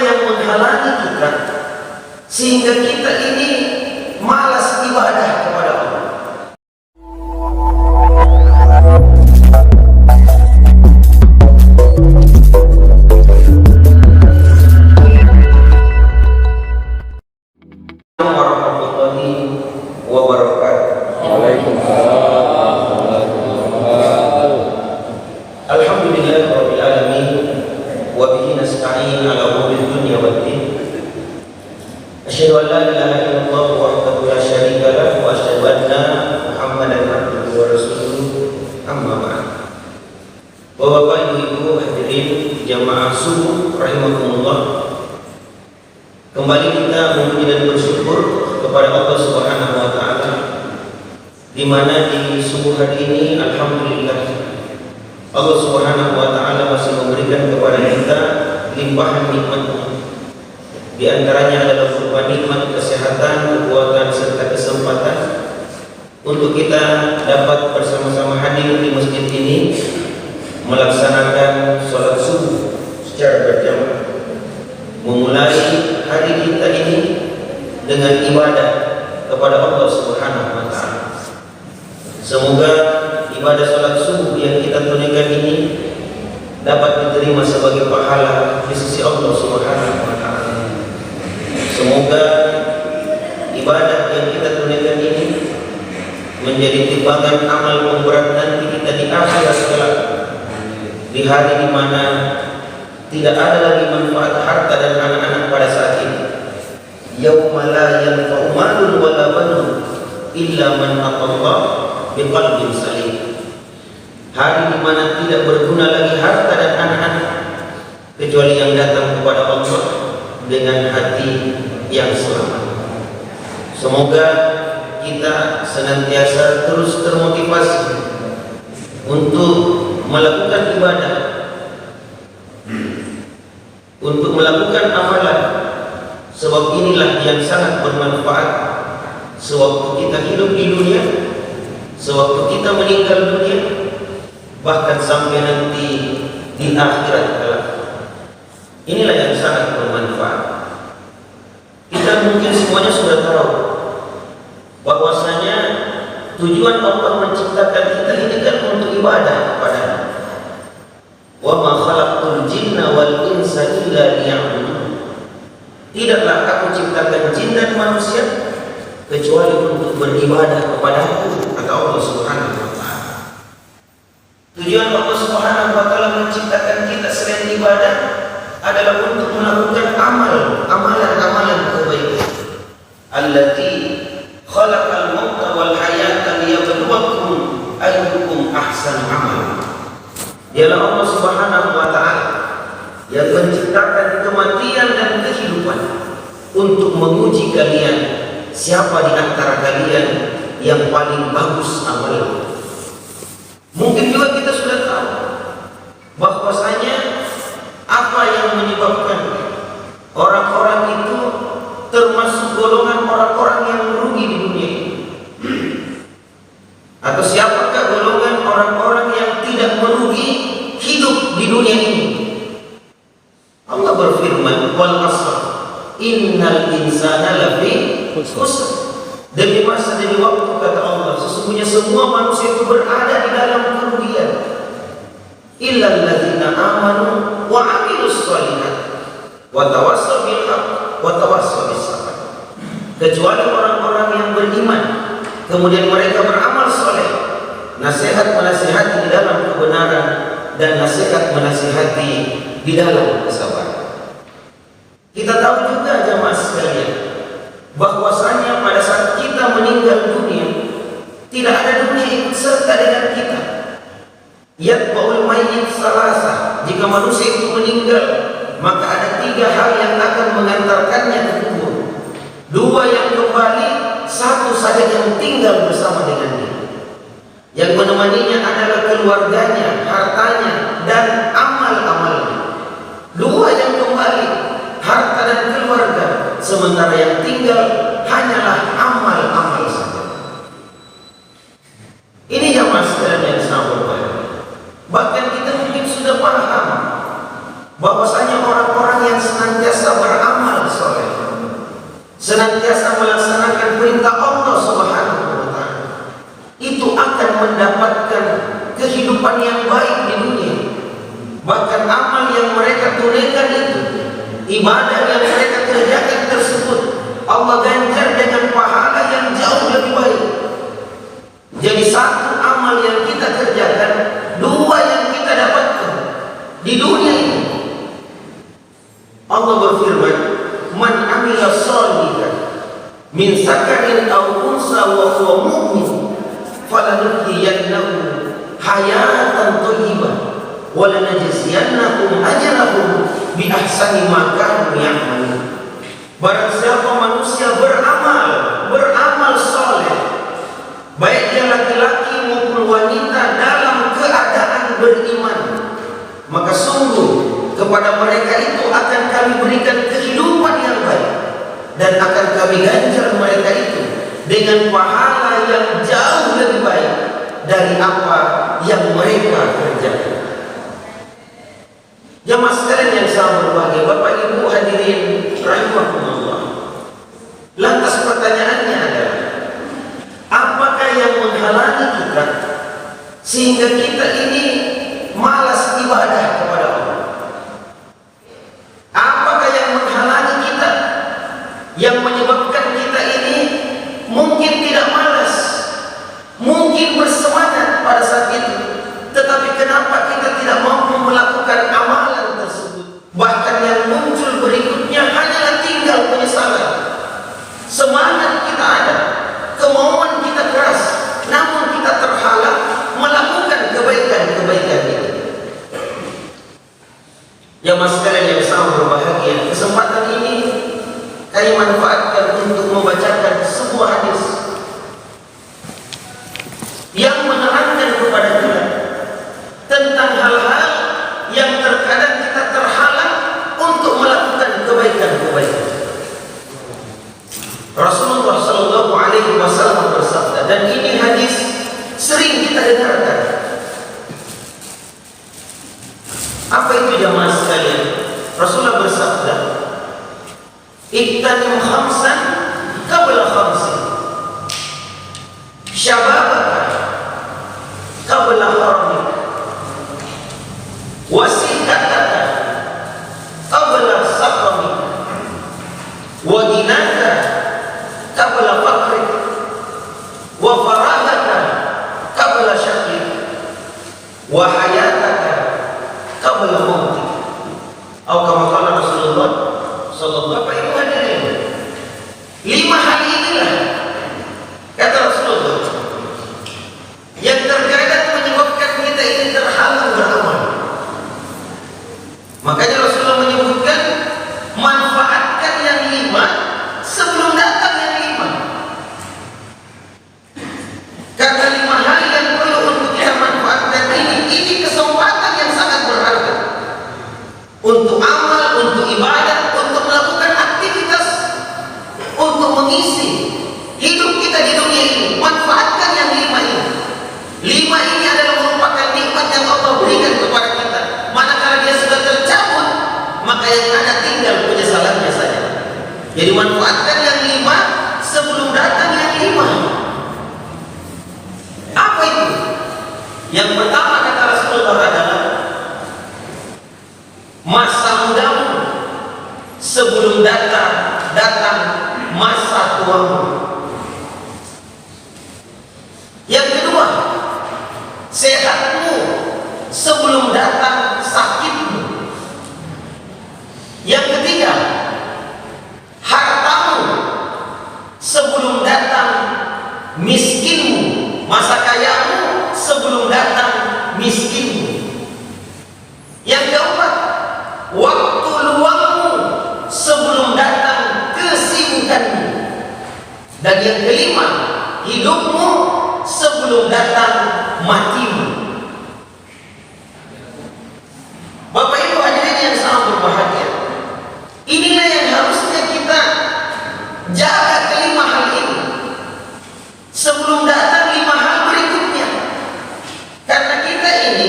yang menghalangi kita sehingga kita ini malas ibadah kepada Allah? Warahmatullahi wabarakatuh. Waalaikumsalam. Alhamdulillahirabbil alamin wa bihi nasta'in ala umuri dunya waddin. Asyhadu an la ilaha illallah wahdahu la syarika lahu wa asyhadu anna Muhammadan abduhu wa rasuluhu. Amma ba'd. Bapak Ibu hadirin jamaah subuh rahimakumullah. Kembali kita memuji dan bersyukur kepada Allah Subhanahu wa taala di mana di subuh hari ini alhamdulillah Allah Subhanahu wa taala masih memberikan kepada kita limpahan nikmat. Di antaranya adalah berupa nikmat kesehatan, kekuatan serta kesempatan untuk kita dapat bersama-sama hadir di masjid ini melaksanakan sholat subuh secara berjamaah. Memulai hari kita ini dengan ibadah kepada Allah Subhanahu wa taala. Semoga ibadah salat subuh yang kita tunaikan ini dapat diterima sebagai pahala di sisi Allah Subhanahu wa taala. Semoga ibadah yang kita tunaikan ini menjadi timbangan amal pemberat nanti kita di akhirat kelak, di hari di mana tidak ada lagi manfaat harta dan anak-anak pada saat ini. Yauma la yanfa'u malun wala banun illa man atallaha biqalbin salim. Hari di mana tidak berguna lagi harta dan anak-anak kecuali yang datang kepada Allah dengan hati yang selamat. Semoga kita senantiasa terus termotivasi untuk melakukan ibadah, untuk melakukan amalan, sebab inilah yang sangat bermanfaat sewaktu kita hidup di dunia, sewaktu kita meninggal dunia, bahkan sampai nanti di akhirat kelak. Inilah yang sangat bermanfaat. Kita mungkin semuanya sudah tahu bahwasanya tujuan Allah menciptakan kita ini kan untuk ibadah kepada-Nya. Wa ma khalaqtul jinna wal insa illa liya'budun. Tidaklah aku ciptakan jin dan manusia kecuali untuk beribadah kepada-Ku, kata Allah Subhanahu wa taala. Tujuan Allah Subhanahu wa taala menciptakan kita selain ibadah adalah untuk melakukan amalan-amalan kebaikan. Allati khalaqal mauta wal hayata liyabluwakum ayyukum ahsanu amala. Dialah Allah Subhanahu wa taala yang menciptakan kematian dan kehidupan untuk menguji kalian siapa di antara kalian yang paling bagus amalnya. Mungkin juga kita sudah tahu bahwasanya apa yang menyebabkan orang-orang itu termasuk golongan orang-orang yang merugi di dunia ini. Atau siapakah golongan orang-orang yang tidak merugi hidup di dunia ini? Allah berfirman, wal 'asr innal insana lafi khusr. Demi masa, demi waktu, kata Allah, sesungguhnya semua manusia itu berada di dalam kerugian. Illal ladzina amanu wa 'amilus shalihat wa tawassaw bil haqq wa tawassaw bis sabr. Kecuali orang-orang yang beriman kemudian mereka beramal soleh, nasihat menasihati di dalam kebenaran dan nasihat menasihati di dalam kesabaran. Kita tahu juga jamaah sekalian bahwasanya pada saat kita meninggal dunia tidak ada dunia ikut serta dengan kita. Yatba'ul mayyit salasa. Jika manusia itu meninggal, maka ada 3 hal yang akan mengantarkannya ke kubur. 2 yang kembali, 1 saja yang tinggal bersama dengan dia. Yang menemaninya adalah keluarganya, hartanya, dan amal-amalnya. 2 yang kembali, harta dan keluarga, sementara yang tinggal hanyalah amal-amal saja. Ini jamaah sekalian yang sangat berbahagia. Bahkan kita mungkin sudah paham bahwasanya orang-orang yang senantiasa ibadah yang mereka kerjakan tersebut Allah ganjar dengan pahala yang jauh lebih baik. Jadi satu amal yang kita kerjakan, dua yang kita dapatkan di dunia ini. Allah berfirman, "Man amila shalihan min zakarin aw unsa wa huwa mu'min, falanuhyiyannahu hayatan thayyibah wa lanajziyannahum ajrahum bi ahsani ma kanu ya'malun." Barang siapa manusia beramal saleh, baik dia laki-laki maupun wanita dalam keadaan beriman, maka sungguh kepada mereka itu akan kami berikan kehidupan yang baik dan akan kami ganjar mereka itu dengan pahala yang jauh lebih baik dari apa yang mereka kerjakan. Jamaah sekalian yang saya berbahagia, Bapak Ibu hadirin rahimahumullah. Lantas pertanyaannya adalah, apakah yang menghalangi kita sehingga kita ini malas ibadah kepada Allah? Apakah yang menghalangi kita, yang menyebabkan kita ini mungkin tidak malas, mungkin bersemangat pada saat itu, tetapi kenapa kita tidak mampu melakukan amalan tersebut? Bahkan yang muncul berikutnya hanyalah tinggal penyesalan. Semangat kita ada, kemauan kita keras, namun kita terhalang melakukan kebaikan-kebaikan itu. Ya mas sekalian yang sangat berbahagia, kesempatan ini kami manfaatkan untuk membacakan sebuah hadis yang menerangkan kepada kita tentang hal-hal yang terkadang kita terhalang untuk melakukan kebaikan-kebaikan. Rasulullah Shallallahu Alaihi Wasallam bersabda, dan ini hadis sering kita dengarkan. Apa itu jamaah sekalian? Rasulullah bersabda, "Ittanim khamsan qabla khamsin, syababaka qabla haramik, wasihataka qabla saqamik, wa dinaka qabla faqrik, wa faragaka qabla syaqik, wa hayataka qabla mautik." Atau kama qala Rasulullah sallallahu alaihi wasallam. 5 hal inilah, kata Rasulullah, yang terkadang menyebabkan kita ini terhalang beramal. Makanya Rasulullah menyebutkan, manfaatkan yang 5 sebelum datang yang 5. Karena 5 hal yang perlu untuk kita manfaatkan ini kesempatan yang sangat berharga untuk amal, untuk ibadah, untuk melakukan aktivitas, untuk mengisi hidup kita di dunia ini. Manfaatkan yang 5 ini. 5 ini adalah merupakan nikmat yang Allah berikan kepada kita. Manakala dia sudah tercabut, maka yang ada tinggal penyesalannya saja. Jadi manfaatkan yang 5 sebelum datang yang 5. Apa itu? Yang pertama kata Rasulullah adalah masa mudamu sebelum datang masa tuamu. Yang kedua, sehatmu sebelum datang sakitmu. Yang ketiga, hartamu sebelum datang miskinmu, masa kayamu sebelum datang miskinmu. Yang keempat, waktu luangmu sebelum datang kesibukanmu. Dan yang kelima, hidupmu sebelum datang matimu. Bapak Ibu hadirin yang sangat berbahagia, inilah yang harusnya kita jaga kelima hal ini sebelum datang 5 hal berikutnya. Karena kita ini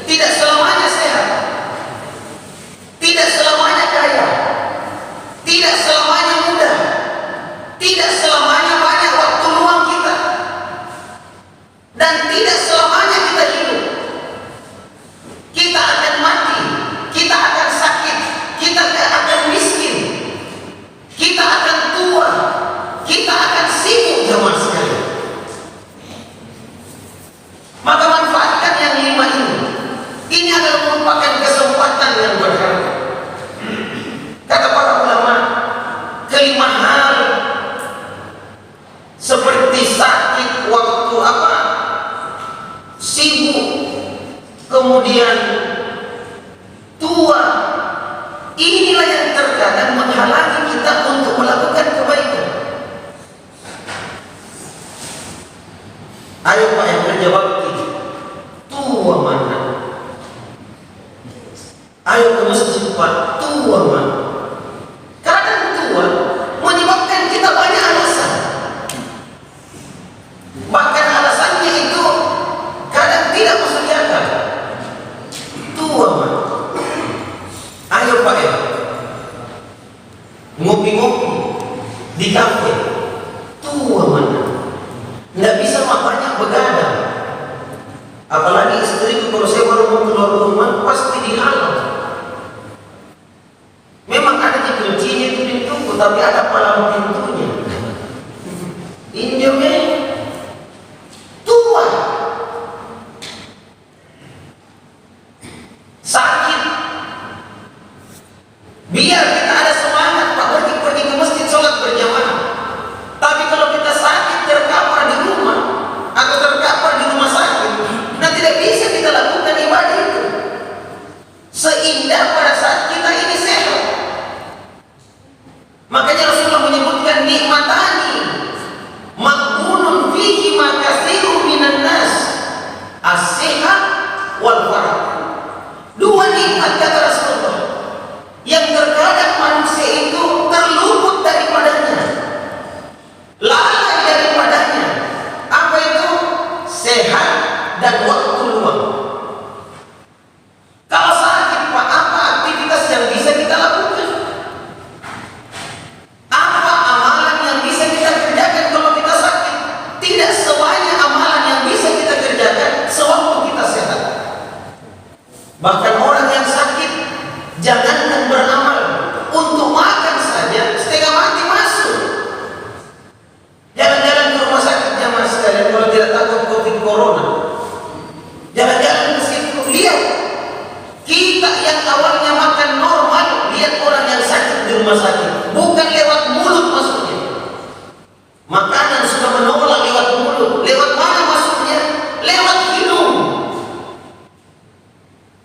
tidak selamanya sehat, tidak selamanya kaya, tidak selamanya mudah, tidak selamanya banyak waktu luang kita, dan tidak selamanya ngopi-ngopi di kafe, tua mana, nggak bisa makanya begadang. Apalagi istriku kalau saya baru mau keluar rumah pasti dihalau. Memang ada di kuncinya itu pintuku, tapi ada palang pintunya. Indomie tua, sakit. Biar kita ada semangat Pak pergi ke masjid sholat berjamaah. Tapi kalau kita sakit terkapar di rumah atau terkapar di rumah sakit, nah tidak bisa kita lakukan ibadah itu. Seindah pada saat kita ini sehat. Makanya Rasulullah menyebutkan nikmatani maghbunun fihi ma katsirun minan nas as-sihat wal farah. Dua nikmat kata Rasulullah yang terkadang manusia itu terluput daripadanya, lalai daripadanya. Apa itu? Sehat dan waktu luang. Kalau sakit Pak, apa aktivitas yang bisa kita lakukan? Apa amalan yang bisa kita kerjakan kalau kita sakit? Tidak semuanya amalan yang bisa kita kerjakan sewaktu kita sehat. Bahkan orang yang sakit, jangankan beramal, untuk makan saja setengah mati masuk. Jalan-jalan ke rumah sakit jamaah sekalian kalau tidak takut COVID corona. Jalan-jalan ke situ, lihat kita yang awalnya makan normal, lihat orang yang sakit di rumah sakit. Bukan lewat mulut masuknya. Makanan sudah menolak lewat mulut. Lewat mana masuknya? Lewat hidung.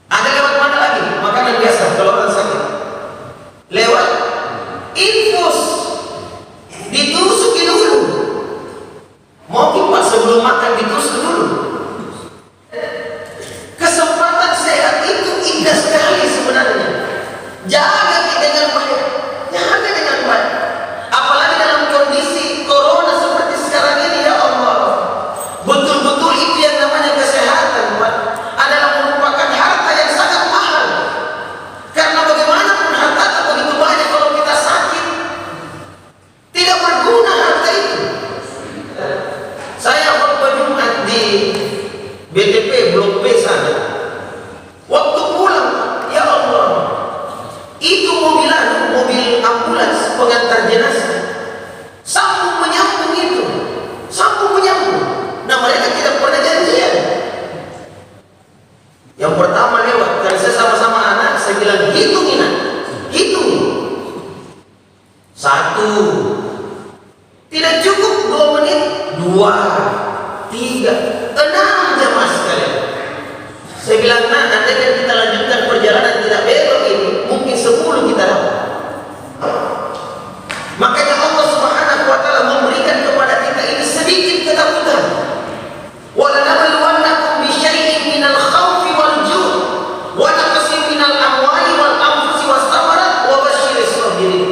Ada lewat mana lagi? Makanan biasa kalau orang sakit. Lewat infus. Ditusuki dulu. Mungkin Pak sebelum makan ditusuk dulu. Kesempatan sehat itu indah sekali sebenarnya. Jaga dengan baik. Jaga dengan baik. Apalagi dalam kondisi corona seperti sekarang ini, ya Allah. Betul-betul itu yang namanya kesehatan, Pak, adalah merupakan harta yang sangat mahal. Karena bagaimanapun harta tak begitu banyak kalau kita sakit, tidak berguna harta itu. Saya khutbah Jumat di BTP Blok B sana. Waktu pulang, ya Allah, itu mobil ambulans pengantar jenazah sambung menyambung itu, sambung menyambung. Nah mereka tidak pernah janjian. Yang pertama lewat, karena saya sama-sama anak, saya bilang hitung ini, hitung. 1, tidak cukup 2 menit, 2, 3, 6 jamaah sekalian. Saya bilang, nah nanti kan kita lanjutkan perjalanan tidak belok ini, mungkin 10 kita dapat. Makanya Allah Subhanahu wa taala memberikan kepada kita ini sedikit ketakutan. Wa lanabluwannakum bisyai'in minal khawfi wal ju' wa naqsin minal amwali wal anfusi was thamarat wa basyyiris sabirin.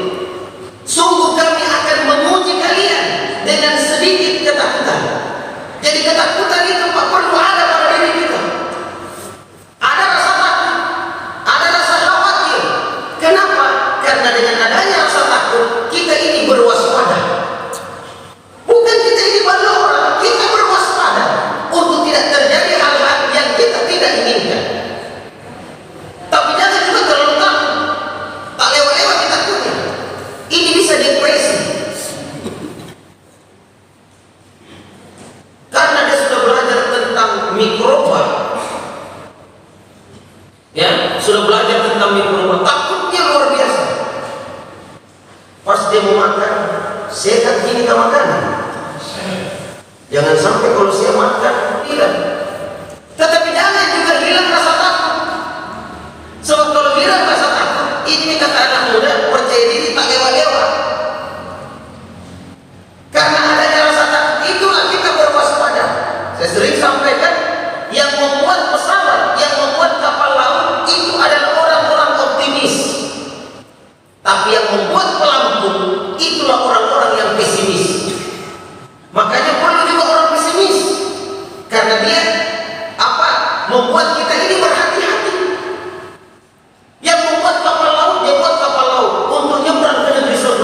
Sungguh kami akan menguji kalian dengan sedikit ketakutan. Jadi ketakutan itu Pak perlu ada pada diri kita. Ada rasa takut, ada rasa khawatir. Kenapa? Karena dengan adanya rasa takut, kita ini berwaspada. Bukan kita ini balora, kita berwaspada untuk tidak terjadi hal-hal yang kita tidak inginkan. Tapi jangan juga terlalu takut, tak lewat-lewat ditakutnya. Ini bisa depresi. Karena dia sudah belajar tentang mikroba. Ya, sudah belajar tentang mikroba. Takutnya luar biasa. Pas dia mau makan, sehat gini ke makanan. Jangan sampai kalau saya makan hilang. Tetapi jangan juga hilang rasa takut. Sebab kalau hilang rasa takut, ini kata anak muda, percaya diri tak lewat-lewat. Karena adanya rasa takut itulah kita berwaspada. Saya sering sampaikan, yang membuat pesawat, yang membuat kapal laut itu adalah orang-orang optimis. Tapi yang membuat pelampung itulah orang-orang yang pesimis. Makanya perlu juga orang pesimis, karena dia apa? Membuat kita ini berhati-hati. Yang membuat kapal laut, dia buat kapal laut untuk nyebrang ke negeri surga.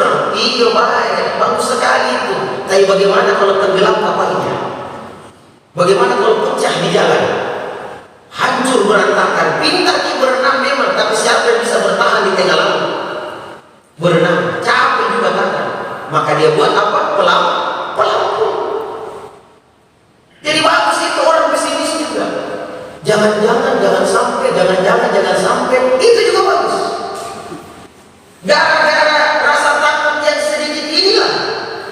bagaimana kalau tenggelam kapalnya? Bagaimana kalau pecah di jalan? Hancur berantakan. Pintar dia berenang memang, tapi siapa yang bisa bertahan di tengah laut? Berenang, capek juga kan? Maka dia buat apa? Pelampung. Jadi bagus itu orang pesimis juga. Jangan sampai. Itu juga bagus. Gara-gara rasa takut yang sedikit inilah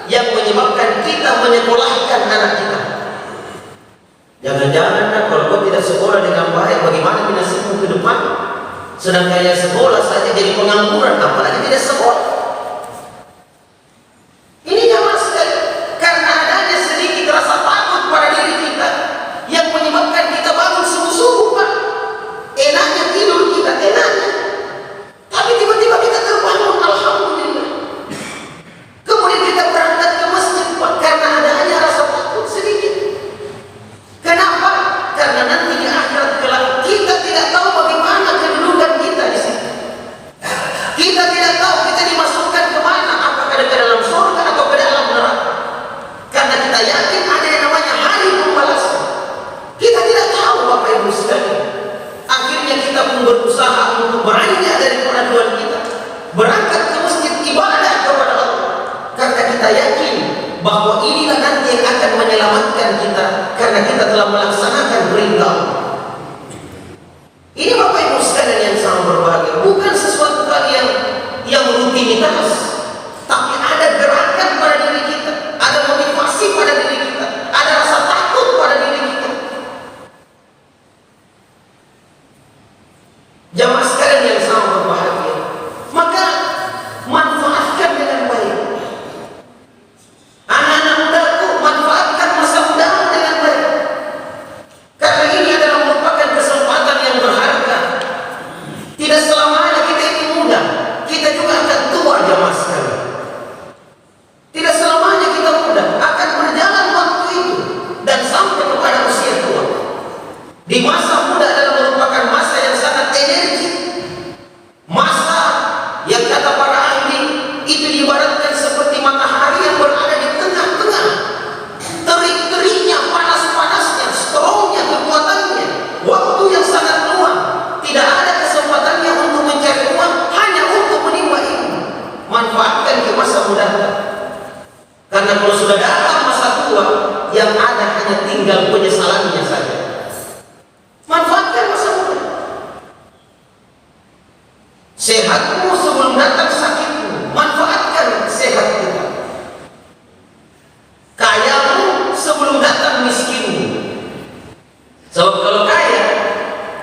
yang menyebabkan kita menyekolahkan anak kita. Jangan-jangan kalau kau tidak sekolah dengan baik, bagaimana nasibmu ke depan? Sedangkan yang sekolah saja jadi pengangguran, apalagi tidak sekolah. Ini jamaah sekali, karena adanya sedikit rasa takut pada diri kita yang menyebabkan kita bangun subuh-subuh, Pak. Enaknya tidur kita, enaknya. Tapi tiba-tiba kita terbangun, alhamdulillah. Kemudian kita berangkat ke masjid, Pak, karena adanya rasa takut sedikit. Kenapa? Karena nanti di akhirat kelak kita tidak tahu bagaimana kedudukan kita di situ. Kita tidak tahu kita dimasukkan kemana, apakah ke dalam surga atau ke dalam neraka. Karena kita yakin ada yang namanya hari pembalasan. Kita tidak tahu Bapak Ibu sekalian. Akhirnya kita pun berusaha untuk beralih dari keraguan kita, berangkat ke masjid ibadah kepada Allah. Karena kita yakin bahwa inilah nanti yang akan menyelamatkan kita, karena kita telah melaksanakan perintah. Ini Bapak Ibu sekalian yang sangat berbahagia, bukan sesuatu hal yang rutinitas, tapi ada gerakan pada diri kita, ada motivasi pada diri kita, ada rasa takut pada diri kita. Jamaah sekalian yang sangat berbahagia, maka manfaatkan dengan baik. Anak-anak mudaku, manfaatkan masa muda dengan baik. Karena ini adalah merupakan kesempatan yang berharga. Tidak selamanya kita itu muda, kita juga akan tua, jamaah sekalian. Tidak selamanya kita muda, akan berjalan waktu itu dan sampai kepada usia tua. Di masa muda adalah merupakan masa yang sangat energi, masa yang kata para ahli itu diibaratkan seperti matahari yang berada di tengah-tengah, terik-teriknya, panas-panasnya, strongnya, kekuatannya, waktu yang sangat luang. Tidak ada kesempatannya untuk mencari uang, hanya untuk menimba ilmu. Manfaatkan ke masa muda, karena kalau sudah datang masa tua, yang ada hanya tinggal penyesalannya saja. Manfaatkan masa muda. Sehatmu sebelum datang sakitmu, manfaatkan sehat kita. Kayamu sebelum datang miskinmu. Sebab kalau kaya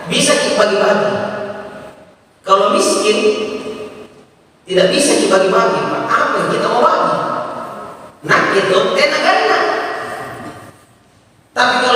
bisa dibagi-bagi, kalau miskin tidak bisa dibagi-bagi. Apa yang kita mau bagi? Nah itu tenagana. Tapi kalau